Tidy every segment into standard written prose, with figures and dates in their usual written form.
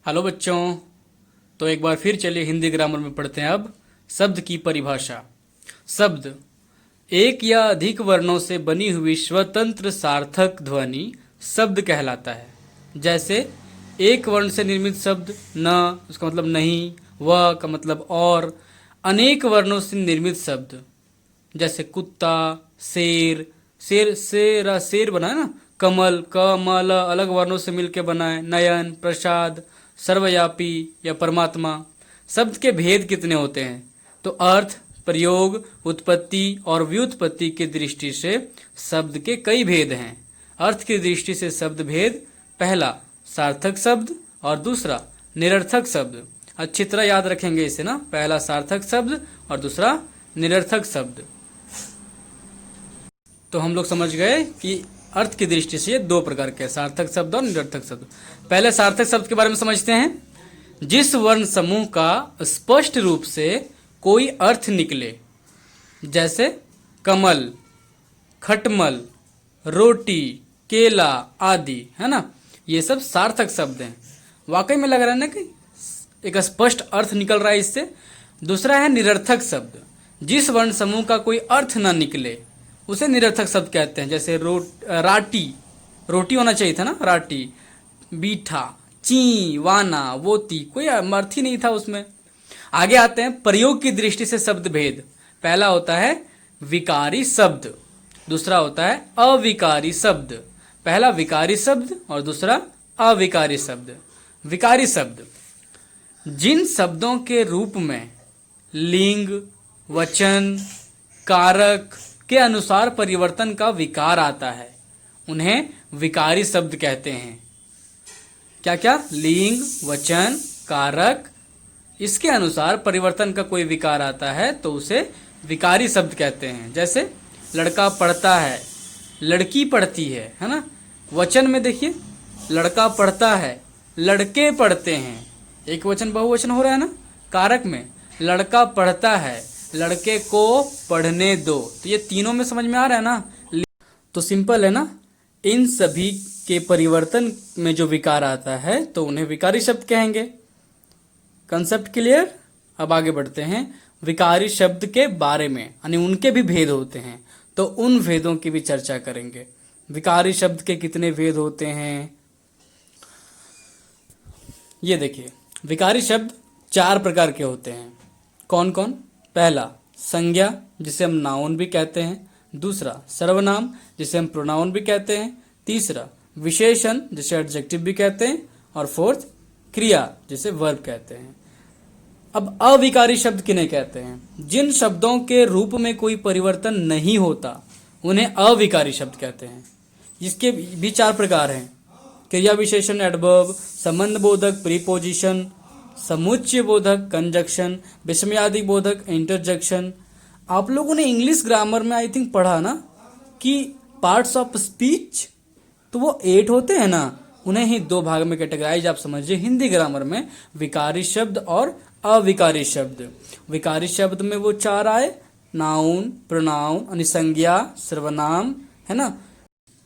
Hello बच्चों। तो एक बार फिर चलिए हिंदी ग्रामर में पढ़ते हैं। अब शब्द की परिभाषा। शब्द एक या अधिक वर्णों से बनी हुई स्वतंत्र सार्थक ध्वनि शब्द कहलाता है। जैसे एक वर्ण से निर्मित शब्द न, उसका मतलब नहीं, व का मतलब और। अनेक वर्णों से निर्मित शब्द जैसे कुत्ता, शेर, शेर बना है ना। कमल, कमल अलग वर्णों से मिलकर बना है। नयन, प्रसाद, सर्वव्यापी या परमात्मा। शब्द के भेद कितने होते हैं? तो अर्थ, प्रयोग, उत्पत्ति और व्युत्पत्ति की दृष्टि से शब्द के कई भेद हैं। अर्थ की दृष्टि से शब्द भेद: पहला सार्थक शब्द और दूसरा निरर्थक शब्द। अच्छी तरह याद रखेंगे इसे ना। पहला सार्थक शब्द और दूसरा निरर्थक शब्द। तो हम लोग समझ गए कि अर्थ की दृष्टि से ये दो प्रकार के, सार्थक शब्द और निरर्थक शब्द। पहले सार्थक शब्द के बारे में समझते हैं। जिस वर्ण समूह का स्पष्ट रूप से कोई अर्थ निकले, जैसे कमल, खटमल, रोटी, केला आदि, है ना। ये सब सार्थक शब्द हैं। वाकई में लग रहा है ना कि एक स्पष्ट अर्थ निकल रहा है इससे। दूसरा है निरर्थक शब्द। जिस वर्ण समूह का कोई अर्थ ना निकले उसे निरर्थक शब्द कहते हैं। जैसे राटी, रोटी होना चाहिए था ना, राटी। बीठा, ची, वाना, वोती, कोई अर्थ ही नहीं था उसमें। आगे आते हैं प्रयोग की दृष्टि से शब्द भेद। पहला होता है विकारी शब्द, दूसरा होता है अविकारी शब्द। पहला विकारी शब्द और दूसरा अविकारी शब्द। विकारी शब्द जिन शब्दों के रूप में लिंग, वचन, कारक के अनुसार परिवर्तन का विकार आता है उन्हें विकारी शब्द कहते हैं। क्या क्या? लिंग, वचन, कारक, इसके अनुसार परिवर्तन का कोई विकार आता है तो उसे विकारी शब्द कहते हैं। जैसे लड़का पढ़ता है, लड़की पढ़ती है ना। वचन में देखिए, लड़का पढ़ता है, लड़के पढ़ते हैं। एक वचन बहुवचन हो रहा है ना। कारक में लड़का पढ़ता है, लड़के को पढ़ने दो। तो ये तीनों में समझ में आ रहा है ना। तो सिंपल है ना। इन सभी के परिवर्तन में जो विकार आता है तो उन्हें विकारी शब्द कहेंगे। Concept clear? अब आगे बढ़ते हैं विकारी शब्द के बारे में, यानी उनके भी भेद होते हैं तो उन भेदों की भी चर्चा करेंगे। विकारी शब्द के कितने भेद होते हैं ये देखिए। विकारी शब्द 4 प्रकार के होते हैं। कौन कौन? पहला संज्ञा, जिसे हम नाउन भी कहते हैं। दूसरा सर्वनाम, जिसे हम प्रोनाउन भी कहते हैं। तीसरा विशेषण, जिसे एडजेक्टिव भी कहते हैं। और फोर्थ क्रिया, जिसे वर्ब कहते हैं। अब अविकारी शब्द किन्हें कहते हैं? जिन शब्दों के रूप में कोई परिवर्तन नहीं होता उन्हें अविकारी शब्द कहते हैं। इसके भी 4 प्रकार हैं। क्रिया विशेषण एडवर्ब, संबंध बोधक प्रीपोजिशन, समुच्चय बोधक कंजक्शन, विस्मयादि बोधक इंटरजेक्शन। आप लोगों ने इंग्लिश ग्रामर में आई थिंक पढ़ा ना कि पार्ट्स ऑफ स्पीच, तो वो 8 होते हैं ना, उन्हें ही 2 भाग में कैटेगराइज आप समझिए। हिंदी ग्रामर में विकारी शब्द और अविकारी शब्द। विकारी शब्द में वो 4 आए: नाउन, प्रोनाउन यानी संज्ञा, सर्वनाम, है ना,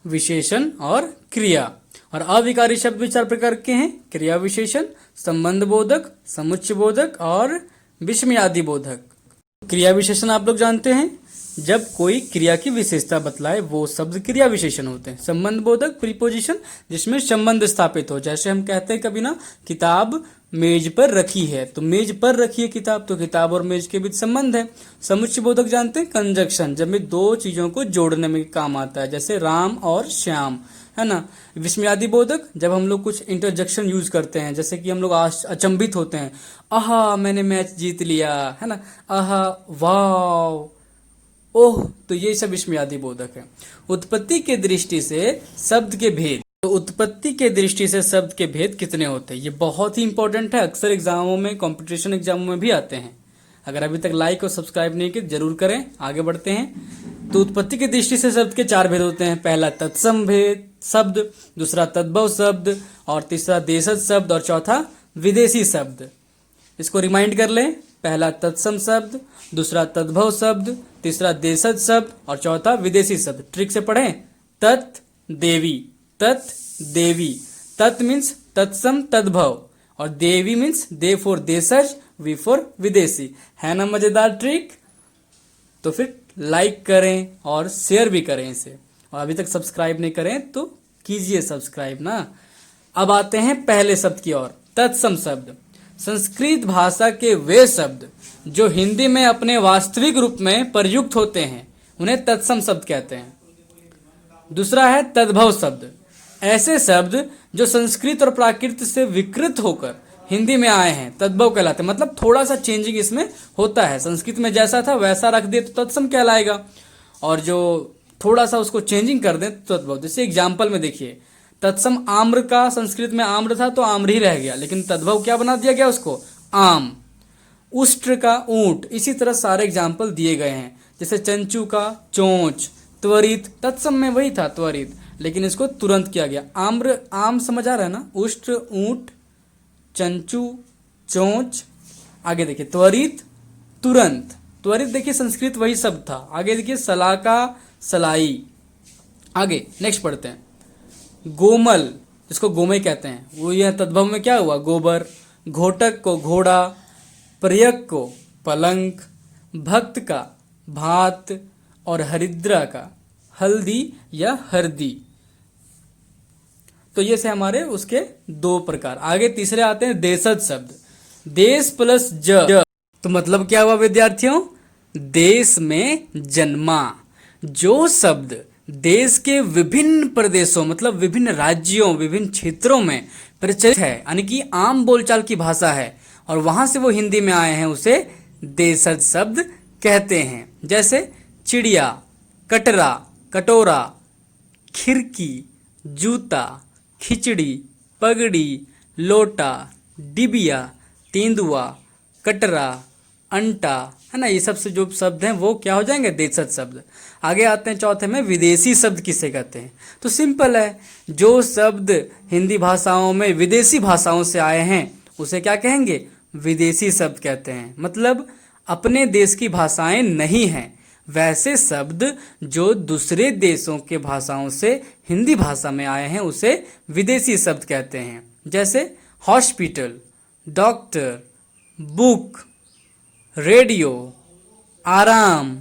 विशेषण और क्रिया। और अविकारी शब्द भी 4 प्रकार के हैं: क्रिया विशेषण, संबंध बोधक, समुच्चय बोधक और विस्मयादि बोधक। क्रिया विशेषण आप लोग जानते हैं, जब कोई क्रिया की विशेषता बतलाए वो शब्द क्रिया विशेषण होते हैं। संबंध बोधक प्रीपोजिशन, जिसमें संबंध स्थापित हो। जैसे हम कहते हैं कभी ना, किताब मेज पर रखी है, तो मेज पर रखी है किताब, तो किताब और मेज के बीच संबंध है। समुच्चय बोधक जानते हैं, कंजक्शन, जब में 2 चीजों को जोड़ने में काम आता है, जैसे राम और श्याम, है ना। विस्मयादि बोधक, जब हम लोग कुछ इंटरजेक्शन यूज करते हैं, जैसे कि हम लोग अचंभित होते हैं, आहा मैंने मैच जीत लिया, है ना, आहा वाव, ओह, तो ये सब विस्मयादि बोधक है। उत्पत्ति के दृष्टि से शब्द के भेद। तो उत्पत्ति के दृष्टि से शब्द के भेद कितने होते हैं ये बहुत ही इंपॉर्टेंट है। अक्सर एग्जामों में, कंपटीशन एग्जामों में भी आते हैं। अगर अभी तक लाइक और सब्सक्राइब नहीं किए जरूर करें। आगे बढ़ते हैं। तो उत्पत्ति की दृष्टि से शब्द के 4 भेद होते हैं। पहला तत्सम भेद शब्द, दूसरा तद्भव शब्द, और तीसरा देशज शब्द, और चौथा विदेशी शब्द। इसको रिमाइंड कर लें। पहला तत्सम शब्द, दूसरा तद्भव शब्द, तीसरा देशज शब्द और चौथा विदेशी शब्द। ट्रिक से पढ़ें। तत् देवी, तत् देवी, तत् मीन्स तत्सम तद्भव और देवी मीन्स दे फॉर देशज, वी फॉर विदेशी। है ना मजेदार ट्रिक? तो फिर लाइक करें और शेयर भी करें इसे, और अभी तक सब्सक्राइब नहीं करें तो कीजिए सब्सक्राइब ना। अब आते हैं पहले शब्द की ओर, तत्सम शब्द। संस्कृत भाषा के वे शब्द जो हिंदी में अपने वास्तविक रूप में प्रयुक्त होते हैं उन्हें तत्सम शब्द कहते हैं। दूसरा है तद्भव शब्द। ऐसे शब्द जो संस्कृत और प्राकृत से विकृत होकर हिंदी में आए हैं तद्भव कहलाते हैं। मतलब थोड़ा सा चेंजिंग इसमें होता है, संस्कृत में जैसा था वैसा रख दे तो तत्सम कहलाएगा, और जो थोड़ा सा उसको चेंजिंग कर दें तो तद्भव। जैसे एग्जाम्पल में देखिए, तत्सम आम्र का संस्कृत में आम्र था तो आम्र ही रह गया, लेकिन तद्भव क्या बना दिया गया उसको? आम। उष्ट्र का ऊंट। इसी तरह सारे एग्जाम्पल दिए गए हैं। जैसे चंचू का चोंच, त्वरित तत्सम में वही था त्वरित, लेकिन इसको तुरंत किया गया। आम्र आम समझ आ रहा है ना? उष्ट्र ऊंट, चंचू चोंच। आगे देखिए त्वरित तुरंत। त्वरित देखिए संस्कृत वही शब्द था। आगे देखिए सलाका सलाई। आगे नेक्स्ट पढ़ते हैं। गोमल जिसको गोमय कहते हैं, वो यह तद्भव में क्या हुआ? गोबर। घोटक को घोड़ा, प्रयक को पलंग, भक्त का भात, और हरिद्रा का हल्दी या हरदी। तो ये से हमारे उसके दो प्रकार। आगे तीसरे आते हैं देशज शब्द। देश प्लस ज, तो मतलब क्या हुआ विद्यार्थियों? देश में जन्मा। जो शब्द देश के विभिन्न प्रदेशों मतलब विभिन्न राज्यों, विभिन्न क्षेत्रों में प्रचलित है, यानी कि आम बोलचाल की भाषा है, और वहां से वो हिंदी में आए हैं, उसे देशज शब्द कहते हैं। जैसे चिड़िया, कटरा, कटोरा, खिड़की, जूता, खिचड़ी, पगड़ी, लोटा, डिबिया, तेंदुआ, कटरा, अंटा, है ना? ये सब से जो शब्द हैं वो क्या हो जाएंगे? देशज शब्द। आगे आते हैं चौथे में, विदेशी शब्द किसे कहते हैं? तो सिंपल है, जो शब्द हिंदी भाषाओं में विदेशी भाषाओं से आए हैं उसे क्या कहेंगे? विदेशी शब्द कहते हैं। मतलब अपने देश की भाषाएं नहीं हैं, वैसे शब्द जो दूसरे देशों के भाषाओं से हिंदी भाषा में आए हैं उसे विदेशी शब्द कहते हैं। जैसे हॉस्पिटल, डॉक्टर, बुक, रेडियो, आराम,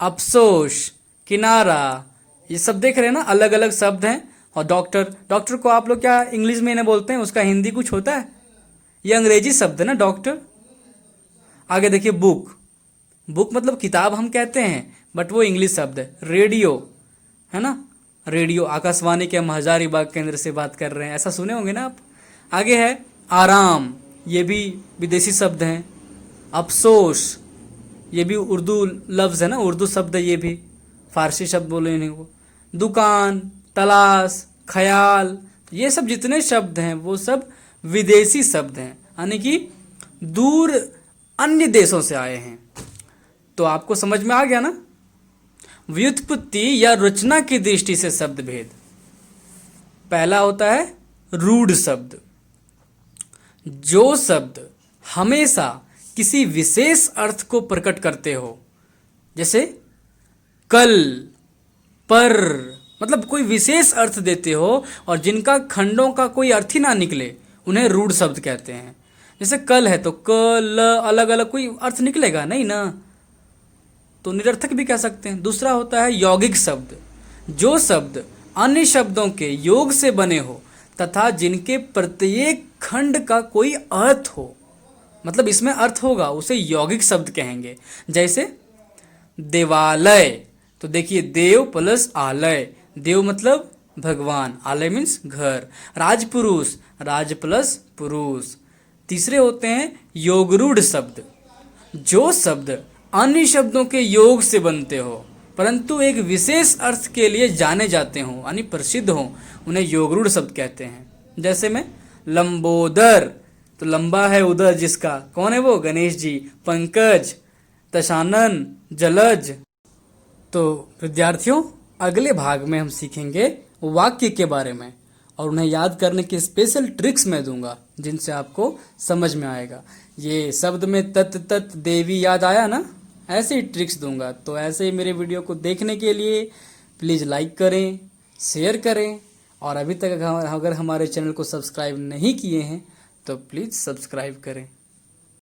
अफसोस, किनारा। ये सब देख रहे हैं ना, अलग अलग शब्द हैं। और डॉक्टर, डॉक्टर को आप लोग क्या इंग्लिश में इन्हें बोलते हैं? उसका हिंदी कुछ होता है? ये अंग्रेजी शब्द है ना डॉक्टर। आगे देखिए बुक। बुक मतलब किताब हम कहते हैं, बट वो इंग्लिश शब्द है। रेडियो, है ना? रेडियो आकाशवाणी के हम हजारीबाग केंद्र से बात कर रहे हैं, ऐसा सुने होंगे ना आप। आगे है आराम, ये भी विदेशी शब्द हैं। अफसोस, ये भी उर्दू लफ्ज़ है ना, उर्दू शब्द है, ये भी फारसी शब्द बोले इन्हीं को। दुकान, तलाश, ख्याल, ये सब जितने शब्द हैं वो सब विदेशी शब्द हैं, यानी कि दूर अन्य देशों से आए हैं। तो आपको समझ में आ गया ना? व्युत्पत्ति या रचना की दृष्टि से शब्द भेद। पहला होता है रूढ़ शब्द। जो शब्द हमेशा किसी विशेष अर्थ को प्रकट करते हो, जैसे कल, पर, मतलब कोई विशेष अर्थ देते हो और जिनका खंडों का कोई अर्थ ही ना निकले, उन्हें रूढ़ शब्द कहते हैं। जैसे कल है तो क, ल, अलग अलग कोई अर्थ निकलेगा नहीं ना, तो निरर्थक भी कह सकते हैं। दूसरा होता है यौगिक शब्द। जो शब्द अन्य शब्दों के योग से बने हो तथा जिनके प्रत्येक खंड का कोई अर्थ हो, मतलब इसमें अर्थ होगा, उसे यौगिक शब्द कहेंगे। जैसे देवालय, तो देखिए देव प्लस आलय, देव मतलब भगवान, आलय मीन्स घर। राजपुरुष, राज प्लस पुरुष। तीसरे होते हैं योगरूढ़ शब्द। जो शब्द अन्य शब्दों के योग से बनते हो परंतु एक विशेष अर्थ के लिए जाने जाते हों, यानी प्रसिद्ध हों, उन्हें योगरूढ़ शब्द कहते हैं। जैसे में लंबोदर, तो लंबा है उदर जिसका, कौन है वो? गणेश जी। पंकज, दशानन, जलज। तो विद्यार्थियों अगले भाग में हम सीखेंगे वाक्य के बारे में, और उन्हें याद करने के स्पेशल ट्रिक्स मैं दूंगा जिनसे आपको समझ में आएगा। ये शब्द में तत् तत् देवी याद आया ना, ऐसे ही ट्रिक्स दूंगा। तो ऐसे ही मेरे वीडियो को देखने के लिए प्लीज़ लाइक करें, शेयर करें, और अभी तक अगर हमारे चैनल को सब्सक्राइब नहीं किए हैं तो प्लीज़ सब्सक्राइब करें।